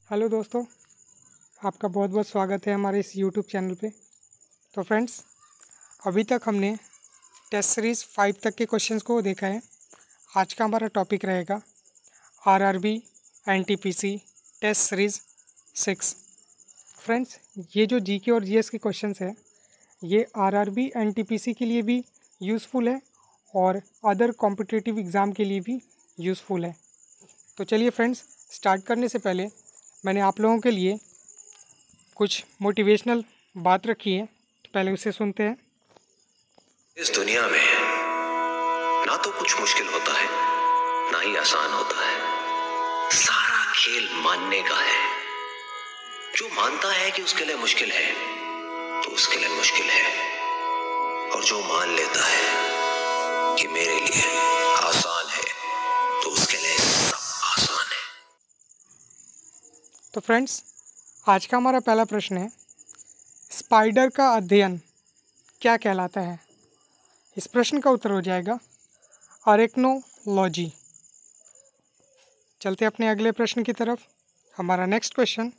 Hello दोस्तों, आपका बहुत बहुत स्वागत है हमारे इस यूट्यूब चैनल पे। तो फ्रेंड्स, अभी तक हमने टेस्ट सीरीज़ 5 तक के क्वेश्चंस को देखा है। आज का हमारा टॉपिक रहेगा RRB NTPC test series 6। Friends, ये जो जीके और जीएस के क्वेश्चंस है ये आरआरबी एनटीपीसी के लिए भी यूज़फुल है और अदर कॉम्पिटिटिव एग्ज़ाम के लिए भी यूज़फुल है। तो चलिए फ्रेंड्स, स्टार्ट करने से पहले मैंने आप लोगों के लिए कुछ मोटिवेशनल बात रखी है, तो पहले उसे सुनते हैं। इस दुनिया में ना तो कुछ मुश्किल होता है ना ही आसान होता है। सारा खेल मानने का है। जो मानता है कि उसके लिए मुश्किल है तो उसके लिए मुश्किल है, और जो मान लेता है कि मेरे लिए आसान है तो उसके लिए सब आसान है। तो फ्रेंड्स, आज का हमारा पहला प्रश्न है, स्पाइडर का अध्ययन क्या कहलाता है? इस प्रश्न का उत्तर हो जाएगा अरेक्नोलॉजी। चलते अपने अगले प्रश्न की तरफ। हमारा नेक्स्ट क्वेश्चन,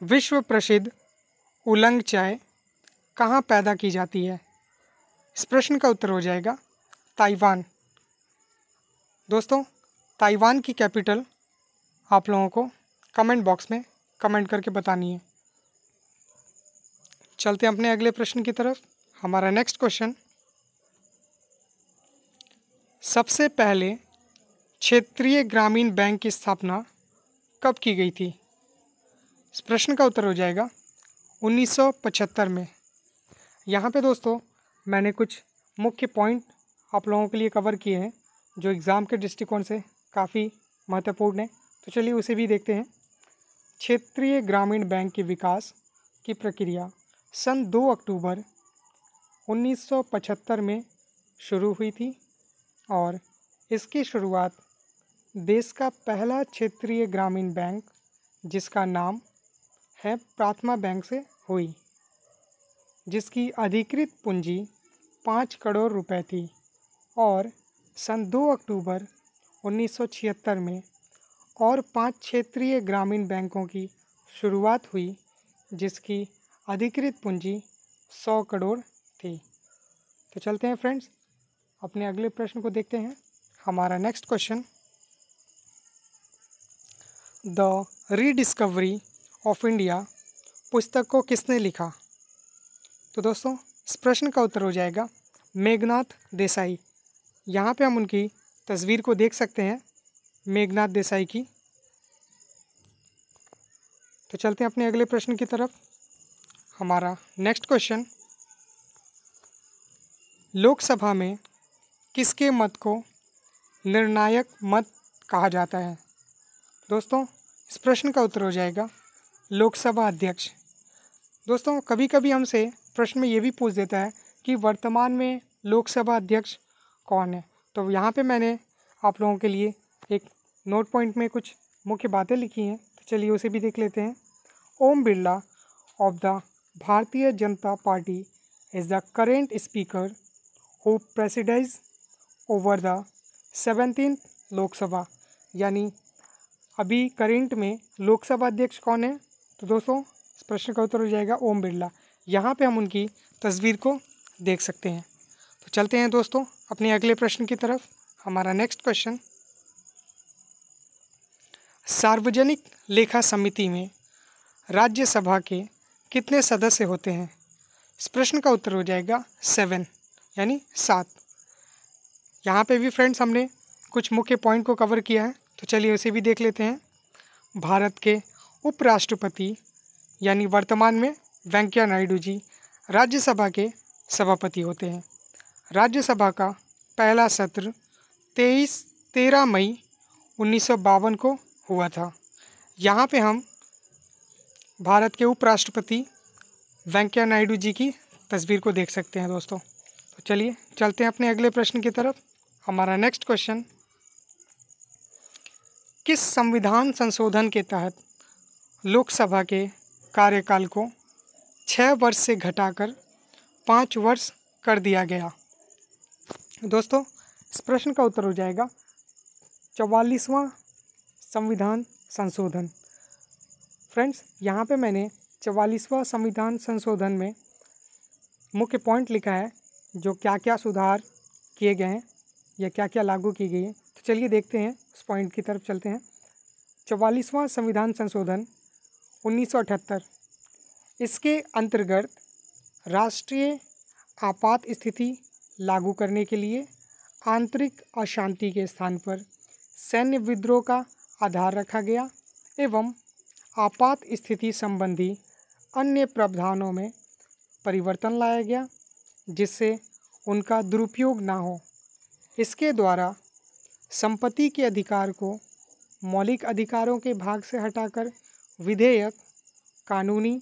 विश्व प्रसिद्ध उलंग चाय कहाँ पैदा की जाती है? इस प्रश्न का उत्तर हो जाएगा ताइवान। दोस्तों, ताइवान की कैपिटल आप लोगों को कमेंट बॉक्स में कमेंट करके बतानी है। चलते हैं अपने अगले प्रश्न की तरफ। हमारा नेक्स्ट क्वेश्चन, सबसे पहले क्षेत्रीय ग्रामीण बैंक की स्थापना कब की गई थी? इस प्रश्न का उत्तर हो जाएगा 1975 में। यहाँ पे दोस्तों मैंने कुछ मुख्य पॉइंट आप लोगों के लिए कवर किए हैं जो एग्ज़ाम के दृष्टिकोण से काफ़ी महत्वपूर्ण है। तो चलिए उसे भी देखते हैं। क्षेत्रीय ग्रामीण बैंक के विकास की प्रक्रिया सन 2 अक्टूबर 1975 में शुरू हुई थी और इसकी शुरुआत देश का पहला क्षेत्रीय ग्रामीण बैंक, जिसका नाम है प्राथमा बैंक, से हुई, जिसकी अधिकृत पूंजी 5 करोड़ रुपए थी। और सन 2 अक्टूबर 1976 में और 5 क्षेत्रीय ग्रामीण बैंकों की शुरुआत हुई, जिसकी अधिकृत पूंजी 100 करोड़ थी। तो चलते हैं फ्रेंड्स, अपने अगले प्रश्न को देखते हैं। हमारा next question, the rediscovery of India पुस्तक को किसने लिखा? तो दोस्तों, इस प्रश्न का उत्तर हो जाएगा मेघनाथ देसाई। यहाँ पे हम उनकी तस्वीर को देख सकते हैं, मेघनाथ देसाई की। तो चलते हैं अपने अगले प्रश्न की तरफ। हमारा नेक्स्ट क्वेश्चन, लोकसभा में किसके मत को निर्णायक मत कहा जाता है? दोस्तों, इस प्रश्न का उत्तर हो जाएगा लोकसभा अध्यक्ष। दोस्तों, कभी कभी हमसे प्रश्न में ये भी पूछ देता है कि वर्तमान में लोकसभा अध्यक्ष कौन है। तो यहाँ पे मैंने आप लोगों के लिए एक नोट पॉइंट में कुछ मुख्य बातें लिखी हैं, तो चलिए उसे भी देख लेते हैं। Om Birla of the Bharatiya Janata party is the current speaker who प्रेसिडाइज over the 17th Lok Sabha. यानी अभी करेंट में लोकसभा अध्यक्ष कौन है? तो दोस्तों, इस प्रश्न का उत्तर हो जाएगा ओम बिरला। यहाँ पे हम उनकी तस्वीर को देख सकते हैं। तो चलते हैं दोस्तों अपने अगले प्रश्न की तरफ। हमारा नेक्स्ट क्वेश्चन, सार्वजनिक लेखा समिति में राज्यसभा के कितने सदस्य होते हैं? इस प्रश्न का उत्तर हो जाएगा 7, यानी 7। यहाँ पे भी फ्रेंड्स हमने कुछ मुख्य पॉइंट को कवर किया है, तो चलिए उसे भी देख लेते हैं। भारत के उपराष्ट्रपति यानी वर्तमान में वेंकैया नायडू जी राज्यसभा के सभापति होते हैं। राज्यसभा का पहला सत्र 13 मई 1952 को हुआ था। यहाँ पे हम भारत के उपराष्ट्रपति वेंकैया नायडू जी की तस्वीर को देख सकते हैं दोस्तों। तो चलिए चलते हैं अपने अगले प्रश्न की तरफ। हमारा नेक्स्ट क्वेश्चन, किस संविधान संशोधन के तहत लोकसभा के कार्यकाल को 6 वर्ष से घटाकर 5 वर्ष कर दिया गया? दोस्तों, इस प्रश्न का उत्तर हो जाएगा 44वां संविधान संशोधन। फ्रेंड्स, यहाँ पे मैंने 44वां संविधान संशोधन में मुख्य पॉइंट लिखा है जो क्या क्या सुधार किए गए हैं या क्या क्या लागू की गई है। तो चलिए देखते हैं, उस पॉइंट की तरफ चलते हैं। 44वां संविधान संशोधन 1978, इसके अंतर्गत राष्ट्रीय आपात स्थिति लागू करने के लिए आंतरिक अशांति के स्थान पर सैन्य विद्रोह का आधार रखा गया एवं आपात स्थिति संबंधी अन्य प्रावधानों में परिवर्तन लाया गया जिससे उनका दुरुपयोग ना हो। इसके द्वारा संपत्ति के अधिकार को मौलिक अधिकारों के भाग से हटाकर विधेयक कानूनी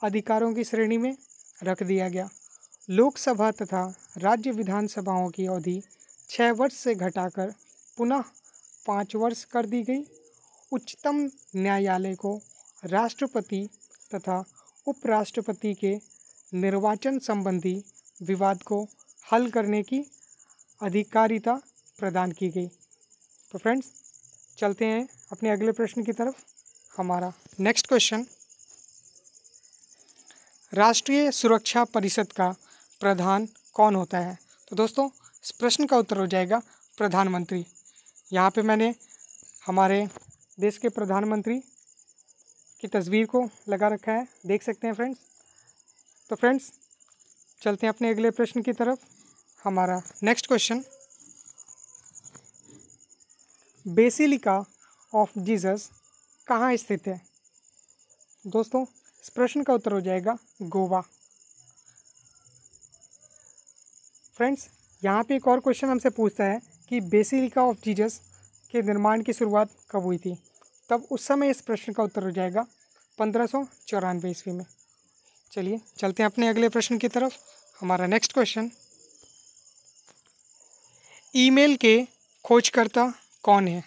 अधिकारों की श्रेणी में रख दिया गया। लोकसभा तथा राज्य विधानसभाओं की अवधि 6 वर्ष से घटाकर पुनः 5 वर्ष कर दी गई। उच्चतम न्यायालय को राष्ट्रपति तथा उपराष्ट्रपति के निर्वाचन संबंधी विवाद को हल करने की अधिकारिता प्रदान की गई। तो फ्रेंड्स, चलते हैं अपने अगले प्रश्न की तरफ। हमारा नेक्स्ट क्वेश्चन, राष्ट्रीय सुरक्षा परिषद का प्रधान कौन होता है? तो दोस्तों, इस प्रश्न का उत्तर हो जाएगा प्रधानमंत्री। यहाँ पे मैंने हमारे देश के प्रधानमंत्री की तस्वीर को लगा रखा है, देख सकते हैं फ्रेंड्स। तो फ्रेंड्स, चलते हैं अपने अगले प्रश्न की तरफ। हमारा next question, basilica of Jesus कहाँ स्थित है? दोस्तों, इस प्रश्न का उत्तर हो जाएगा गोवा। फ्रेंड्स, यहाँ पे एक और क्वेश्चन हमसे पूछता है कि बेसिलिका ऑफ जीसस के निर्माण की शुरुआत कब हुई थी? तब उस समय इस प्रश्न का उत्तर हो जाएगा 1594 ईस्वी में। चलिए चलते हैं अपने अगले प्रश्न की तरफ। हमारा नेक्स्ट क्वेश्चन, ईमेल के खोजकर्ता कौन है?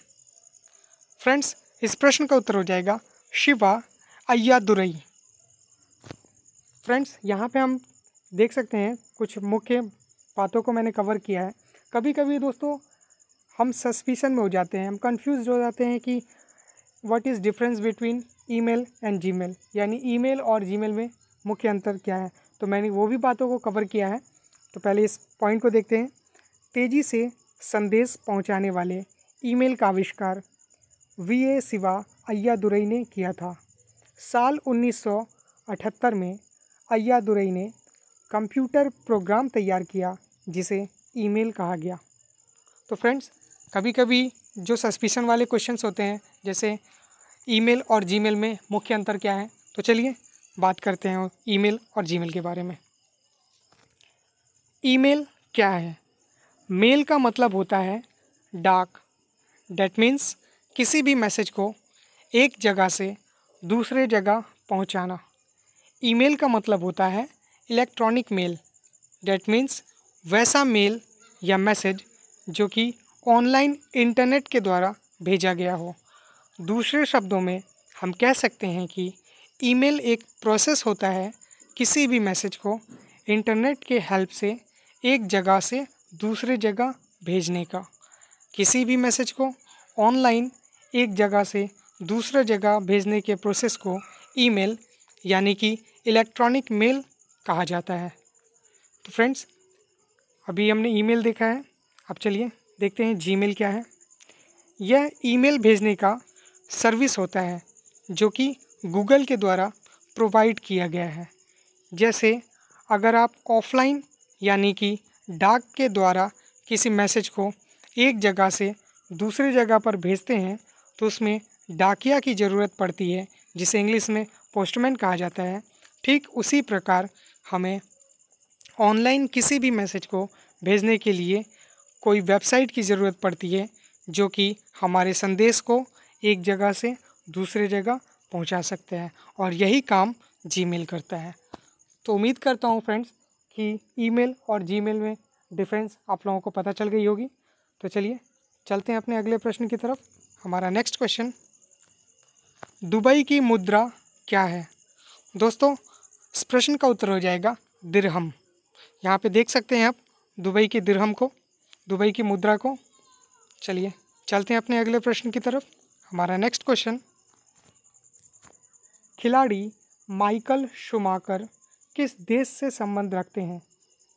फ्रेंड्स, इस प्रश्न का उत्तर हो जाएगा शिवा अय्यादुरई। फ्रेंड्स, यहाँ पे हम देख सकते हैं कुछ मुख्य बातों को मैंने कवर किया है। कभी कभी दोस्तों हम सस्पिशन में हो जाते हैं, हम कंफ्यूज हो जाते हैं कि what is difference between email and Gmail, यानी ईमेल और जीमेल में मुख्य अंतर क्या है। तो मैंने वो भी बातों को कवर किया है। तो पहले इस पॉइंट को देखते हैं। तेज़ी से संदेश पहुंचाने वाले ईमेल का आविष्कार वी.ए. शिवा अय्यादुरई ने किया था। साल 1978 में अय्यादुरई ने कंप्यूटर प्रोग्राम तैयार किया जिसे ईमेल कहा गया। तो फ्रेंड्स, कभी कभी जो सस्पिशन वाले क्वेश्चंस होते हैं जैसे ईमेल और जीमेल में मुख्य अंतर क्या है, तो चलिए बात करते हैं ईमेल और जीमेल के बारे में। ईमेल क्या है? मेल का मतलब होता है डाक। डैट मीन्स किसी भी मैसेज को एक जगह से दूसरे जगह पहुंचाना। ईमेल का मतलब होता है इलेक्ट्रॉनिक मेल। डैट मीन्स वैसा मेल या मैसेज जो कि ऑनलाइन इंटरनेट के द्वारा भेजा गया हो। दूसरे शब्दों में हम कह सकते हैं कि ईमेल एक प्रोसेस होता है किसी भी मैसेज को इंटरनेट के हेल्प से एक जगह से दूसरे जगह भेजने का। किसी भी मैसेज को ऑनलाइन एक जगह से दूसरे जगह भेजने के प्रोसेस को ईमेल यानी कि इलेक्ट्रॉनिक मेल कहा जाता है। तो फ्रेंड्स, अभी हमने ईमेल देखा है, अब चलिए देखते हैं जीमेल क्या है। यह ईमेल भेजने का सर्विस होता है जो कि गूगल के द्वारा प्रोवाइड किया गया है। जैसे अगर आप ऑफलाइन यानी कि डाक के द्वारा किसी मैसेज को एक जगह से दूसरी जगह पर भेजते हैं तो उसमें डाकिया की ज़रूरत पड़ती है जिसे इंग्लिश में पोस्टमैन कहा जाता है। ठीक उसी प्रकार हमें ऑनलाइन किसी भी मैसेज को भेजने के लिए कोई वेबसाइट की ज़रूरत पड़ती है जो कि हमारे संदेश को एक जगह से दूसरे जगह पहुंचा सकते हैं, और यही काम जीमेल करता है। तो उम्मीद करता हूं फ्रेंड्स कि ईमेल और जीमेल में डिफरेंस आप लोगों को पता चल गई होगी। तो चलिए चलते हैं अपने अगले प्रश्न की तरफ। हमारा नेक्स्ट क्वेश्चन, दुबई की मुद्रा क्या है? दोस्तों, इस प्रश्न का उत्तर हो जाएगा दिरहम। यहाँ पे देख सकते हैं आप दुबई की दिरहम को, दुबई की मुद्रा को। चलिए चलते हैं अपने अगले प्रश्न की तरफ। हमारा नेक्स्ट क्वेश्चन, खिलाड़ी माइकल शूमाकर किस देश से संबंध रखते हैं?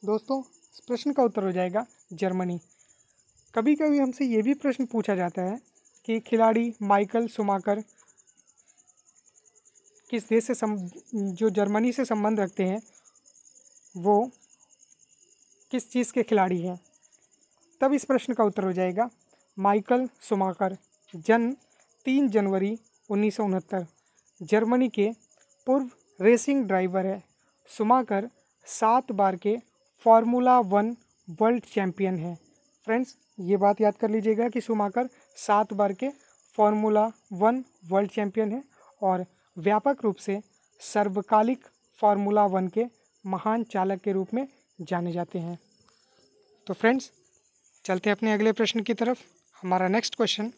दोस्तों, इस प्रश्न का उत्तर हो जाएगा जर्मनी। कभी कभी हमसे ये भी प्रश्न पूछा जाता है कि खिलाड़ी माइकल शूमाकर किस देश से जो जर्मनी से संबंध रखते हैं वो किस चीज़ के खिलाड़ी हैं? तब इस प्रश्न का उत्तर हो जाएगा माइकल शूमाकर जन्म 3 जनवरी 1969, जर्मनी के पूर्व रेसिंग ड्राइवर है। शूमाकर 7 बार के फार्मूला 1 वर्ल्ड चैंपियन हैं। फ्रेंड्स, ये बात याद कर लीजिएगा कि शूमाकर 7 बार के फार्मूला 1 वर्ल्ड चैंपियन हैं और व्यापक रूप से सर्वकालिक फार्मूला 1 के महान चालक के रूप में जाने जाते हैं। तो फ्रेंड्स, चलते हैं अपने अगले प्रश्न की तरफ। हमारा नेक्स्ट क्वेश्चन,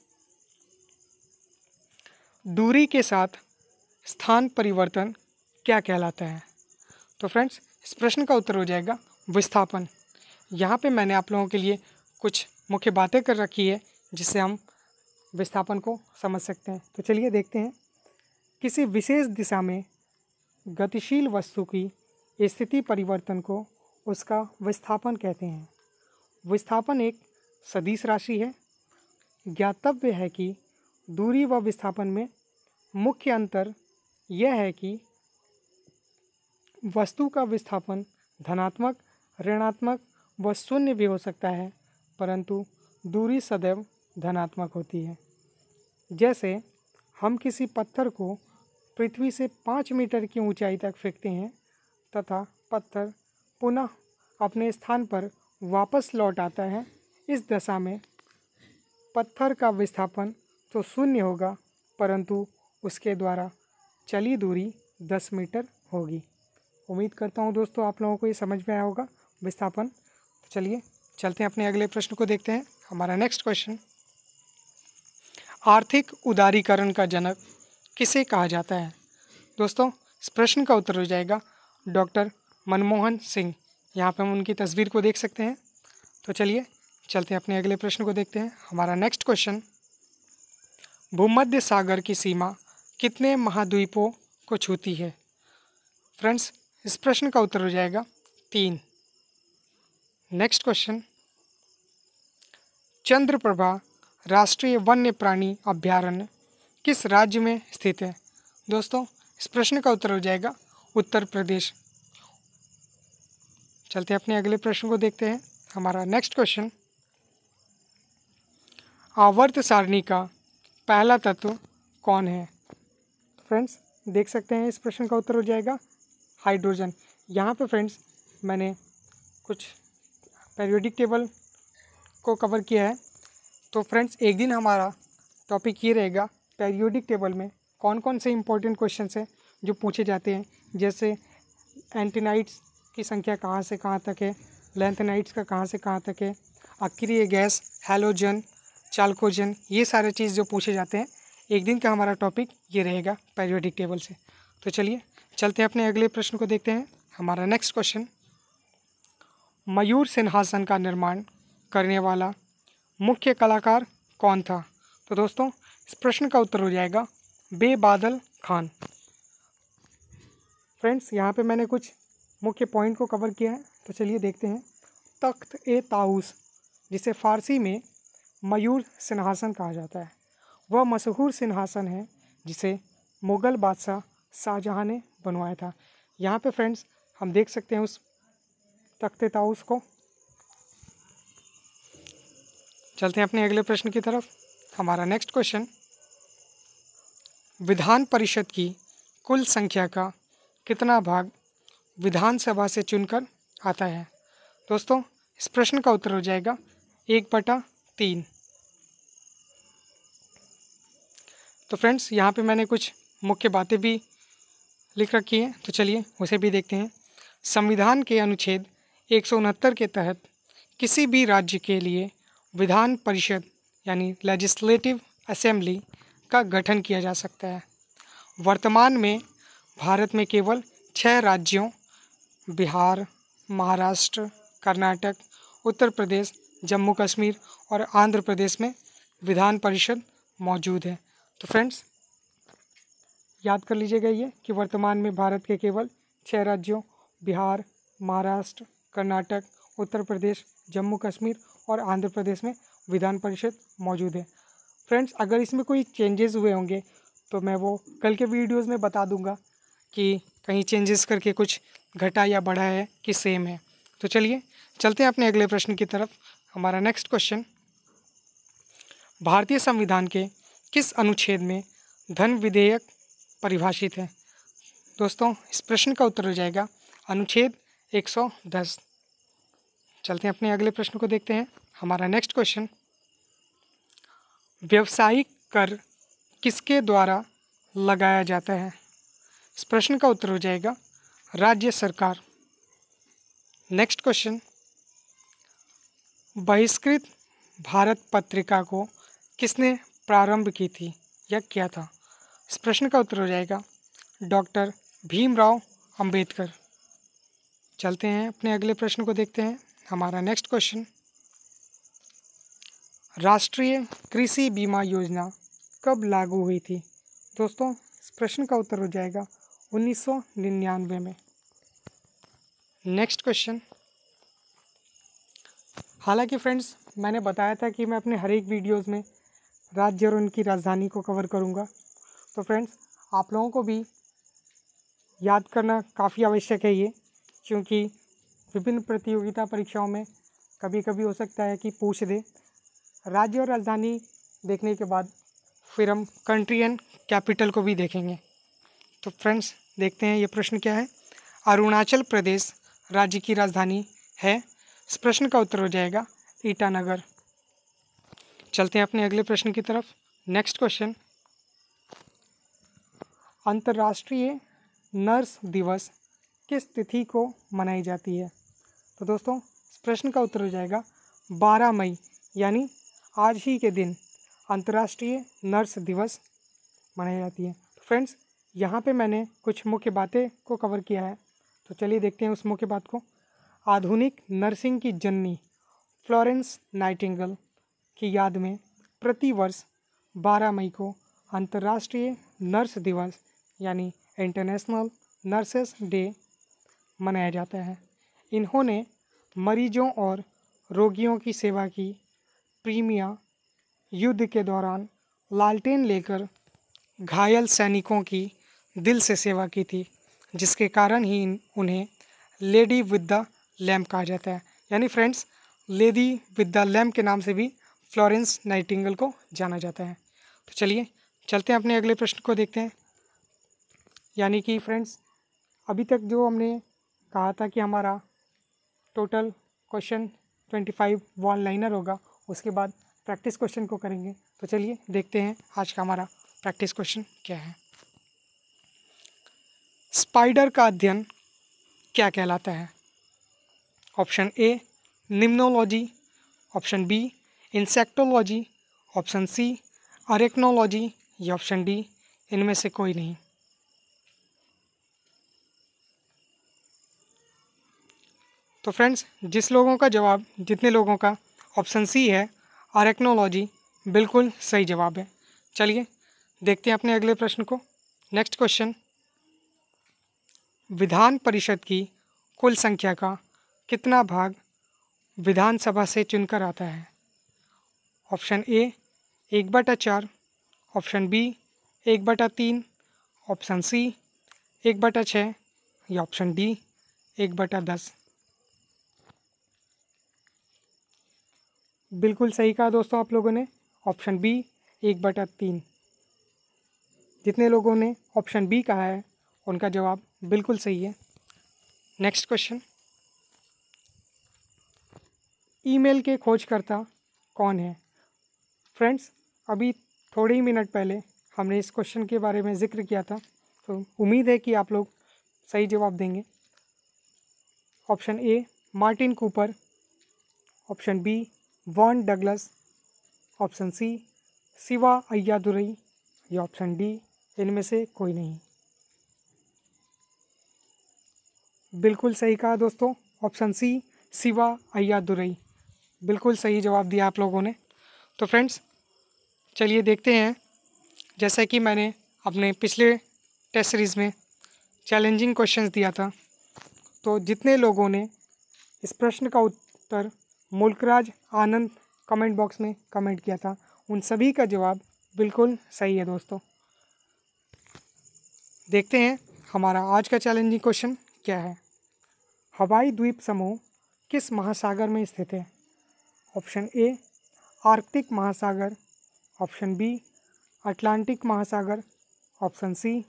दूरी के साथ स्थान परिवर्तन क्या कहलाता है? तो फ्रेंड्स, इस प्रश्न का उत्तर हो जाएगा विस्थापन। यहाँ पे मैंने आप लोगों के लिए कुछ मुख्य बातें कर रखी है जिससे हम विस्थापन को समझ सकते हैं। तो चलिए देखते हैं। किसी विशेष दिशा में गतिशील वस्तु की स्थिति परिवर्तन को उसका विस्थापन कहते हैं। विस्थापन एक सदिश राशि है। ज्ञातव्य है कि दूरी व विस्थापन में मुख्य अंतर यह है कि वस्तु का विस्थापन धनात्मक, ऋणात्मक व शून्य भी हो सकता है, परंतु दूरी सदैव धनात्मक होती है। जैसे हम किसी पत्थर को पृथ्वी से 5 मीटर की ऊंचाई तक फेंकते हैं तथा पत्थर पुनः अपने स्थान पर वापस लौट आता है, इस दशा में पत्थर का विस्थापन तो शून्य होगा, परंतु उसके द्वारा चली दूरी 10 मीटर होगी। उम्मीद करता हूँ दोस्तों आप लोगों को ये समझ में आया होगा विस्थापन। तो चलिए चलते हैं अपने अगले प्रश्न को देखते हैं। हमारा नेक्स्ट क्वेश्चन, आर्थिक उदारीकरण का जनक किसे कहा जाता है? दोस्तों, इस प्रश्न का उत्तर हो जाएगा डॉक्टर मनमोहन सिंह। यहाँ पे हम उनकी तस्वीर को देख सकते हैं। तो चलिए चलते हैं अपने अगले प्रश्न को देखते हैं। हमारा नेक्स्ट क्वेश्चन, भूमध्य सागर की सीमा कितने महाद्वीपों को छूती है? फ्रेंड्स, इस प्रश्न का उत्तर हो जाएगा 3। नेक्स्ट क्वेश्चन, चंद्रप्रभा राष्ट्रीय वन्य प्राणी अभयारण्य किस राज्य में स्थित है? दोस्तों, इस प्रश्न का उत्तर हो जाएगा उत्तर प्रदेश। चलते हैं अपने अगले प्रश्न को देखते हैं। हमारा नेक्स्ट क्वेश्चन, आवर्त सारणी का पहला तत्व कौन है? फ्रेंड्स, देख सकते हैं इस प्रश्न का उत्तर हो जाएगा हाइड्रोजन। यहाँ पे फ्रेंड्स मैंने कुछ पीरियोडिक टेबल को कवर किया है। तो फ्रेंड्स, एक दिन हमारा टॉपिक ये रहेगा पीरियोडिक टेबल में कौन कौन से इंपॉर्टेंट क्वेश्चंस हैं जो पूछे जाते हैं, जैसे एंटीनाइड्स की संख्या कहाँ से कहाँ तक है, लैंथेनाइड्स का कहाँ से कहाँ तक है, अक्रिय गैस, हैलोजन, चाल्कोजन, ये सारे चीज़ जो पूछे जाते हैं, एक दिन का हमारा टॉपिक ये रहेगा पीरियोडिक टेबल से। तो चलिए चलते हैं अपने अगले प्रश्न को देखते हैं। हमारा नेक्स्ट क्वेश्चन, मयूर सिंहासन का निर्माण करने वाला मुख्य कलाकार कौन था? तो दोस्तों, इस प्रश्न का उत्तर हो जाएगा बेबादल खान। फ्रेंड्स, यहाँ पे मैंने कुछ मुख्य पॉइंट को कवर किया है। तो चलिए देखते हैं। तख्त-ए-ताऊस, जिसे फ़ारसी में मयूर सिंहासन कहा जाता है, वह मशहूर सिंहासन है जिसे मुग़ल बादशाह शाहजहाँ ने बनवाया था। यहाँ पे फ्रेंड्स हम देख सकते हैं उस तख्त-ए-ताऊस को। चलते हैं अपने अगले प्रश्न की तरफ। हमारा नेक्स्ट क्वेश्चन, विधान परिषद की कुल संख्या का कितना भाग विधानसभा से चुनकर आता है? दोस्तों, इस प्रश्न का उत्तर हो जाएगा 1/3। तो फ्रेंड्स, यहाँ पे मैंने कुछ मुख्य बातें भी लिख रखी हैं, तो चलिए उसे भी देखते हैं। संविधान के अनुच्छेद 169 के तहत किसी भी राज्य के लिए विधान परिषद यानी लेजिस्लेटिव असेंबली का गठन किया जा सकता है। वर्तमान में भारत में केवल 6 राज्यों बिहार, महाराष्ट्र, कर्नाटक, उत्तर प्रदेश, जम्मू कश्मीर और आंध्र प्रदेश में विधान परिषद मौजूद है। तो फ्रेंड्स याद कर लीजिएगा ये कि वर्तमान में भारत के केवल 6 राज्यों बिहार, महाराष्ट्र, कर्नाटक, उत्तर प्रदेश, जम्मू कश्मीर और आंध्र प्रदेश में विधान परिषद मौजूद है। फ्रेंड्स अगर इसमें कोई चेंजेस हुए होंगे तो मैं वो कल के वीडियोस में बता दूंगा कि कहीं चेंजेस करके कुछ घटा या बढ़ा है कि सेम है। तो चलिए चलते हैं अपने अगले प्रश्न की तरफ। हमारा नेक्स्ट क्वेश्चन, भारतीय संविधान के किस अनुच्छेद में धन विधेयक परिभाषित है? दोस्तों इस प्रश्न का उत्तर हो जाएगा अनुच्छेद 110। चलते हैं अपने अगले प्रश्न को देखते हैं। हमारा नेक्स्ट क्वेश्चन, व्यावसायिक कर किसके द्वारा लगाया जाता है? इस प्रश्न का उत्तर हो जाएगा राज्य सरकार। नेक्स्ट क्वेश्चन, बहिष्कृत भारत पत्रिका को किसने प्रारंभ की थी या किया था? इस प्रश्न का उत्तर हो जाएगा डॉक्टर भीमराव अंबेडकर। चलते हैं अपने अगले प्रश्न को देखते हैं। हमारा नेक्स्ट क्वेश्चन, राष्ट्रीय कृषि बीमा योजना कब लागू हुई थी? दोस्तों इस प्रश्न का उत्तर हो जाएगा 1999 में। नेक्स्ट क्वेश्चन, हालांकि फ्रेंड्स मैंने बताया था कि मैं अपने हर एक वीडियोज़ में राज्य और उनकी राजधानी को कवर करूंगा, तो फ्रेंड्स आप लोगों को भी याद करना काफ़ी आवश्यक है ये, क्योंकि विभिन्न प्रतियोगिता परीक्षाओं में कभी कभी हो सकता है कि पूछ दे। राज्य और राजधानी देखने के बाद फिर हम कंट्री एंड कैपिटल को भी देखेंगे। तो फ्रेंड्स देखते हैं ये प्रश्न क्या है। अरुणाचल प्रदेश राज्य की राजधानी है। इस प्रश्न का उत्तर हो जाएगा ईटानगर। चलते हैं अपने अगले प्रश्न की तरफ। नेक्स्ट क्वेश्चन, अंतर्राष्ट्रीय नर्स दिवस किस तिथि को मनाई जाती है? तो दोस्तों इस प्रश्न का उत्तर हो जाएगा 12 मई, यानी आज ही के दिन अंतर्राष्ट्रीय नर्स दिवस मनाई जाती है। तो फ्रेंड्स यहाँ पे मैंने कुछ मुख्य बातें को कवर किया है, तो चलिए देखते हैं उस मुख्य बात को। आधुनिक नर्सिंग की जननी फ्लोरेंस नाइटिंगेल की याद में प्रतिवर्ष 12 मई को अंतर्राष्ट्रीय नर्स दिवस यानी इंटरनेशनल नर्सेस डे मनाया जाता है। इन्होंने मरीजों और रोगियों की सेवा की, प्रीमिया युद्ध के दौरान लालटेन लेकर घायल सैनिकों की दिल से सेवा की थी, जिसके कारण ही उन्हें लेडी विद द लैम्प कहा जाता है। यानी friends lady with the lamp के नाम से भी फ्लोरेंस नाइटिंगेल को जाना जाता है। तो चलिए चलते हैं अपने अगले प्रश्न को देखते हैं। यानी कि फ्रेंड्स अभी तक जो हमने कहा था कि हमारा टोटल क्वेश्चन 25 वन लाइनर होगा, उसके बाद प्रैक्टिस क्वेश्चन को करेंगे। तो चलिए देखते हैं आज का हमारा प्रैक्टिस क्वेश्चन क्या है। स्पाइडर का अध्ययन क्या कहलाता है? Option A limnology, option B insectology, option C arachnology या ऑप्शन डी इनमें से कोई नहीं। तो फ्रेंड्स जितने लोगों का ऑप्शन सी है अरेक्नोलॉजी, बिल्कुल सही जवाब है। चलिए देखते हैं अपने अगले प्रश्न को। नेक्स्ट क्वेश्चन, विधान परिषद की कुल संख्या का कितना भाग विधानसभा से चुनकर आता है? Option A 1/4, option B 1/3, option C 1/6 या ऑप्शन डी 1/10। बिल्कुल सही कहा दोस्तों आप लोगों ने, ऑप्शन बी 1/3। जितने लोगों ने ऑप्शन बी कहा है उनका जवाब बिल्कुल सही है। नेक्स्ट क्वेश्चन, ईमेल के खोजकर्ता कौन है? फ्रेंड्स अभी थोड़े ही मिनट पहले हमने इस क्वेश्चन के बारे में जिक्र किया था, तो उम्मीद है कि आप लोग सही जवाब देंगे। Option A Martin Cooper, option B Von Douglas, option C Shiva Ayyadurai या ऑप्शन डी इनमें से कोई नहीं। बिल्कुल सही कहा दोस्तों, ऑप्शन सी शिवा अय्यादुरई, बिल्कुल सही जवाब दिया आप लोगों ने। तो फ्रेंड्स चलिए देखते हैं, जैसा कि मैंने अपने पिछले टेस्ट सीरीज़ में चैलेंजिंग क्वेश्चंस दिया था, तो जितने लोगों ने इस प्रश्न का उत्तर मुल्कराज आनंद कमेंट बॉक्स में कमेंट किया था, उन सभी का जवाब बिल्कुल सही है दोस्तों। देखते हैं हमारा आज का चैलेंजिंग क्वेश्चन क्या है। हवाई द्वीप समूह किस महासागर में स्थित है? ऑप्शन ए आर्कटिक महासागर, ऑप्शन बी अटलांटिक महासागर, ऑप्शन सी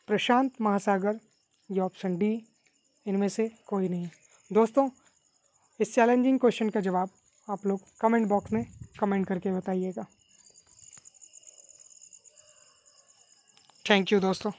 प्रशांत महासागर या ऑप्शन डी इनमें से कोई नहीं। दोस्तों, इस चैलेंजिंग क्वेश्चन का जवाब आप लोग कमेंट बॉक्स में कमेंट करके बताइएगा। थैंक यू दोस्तों।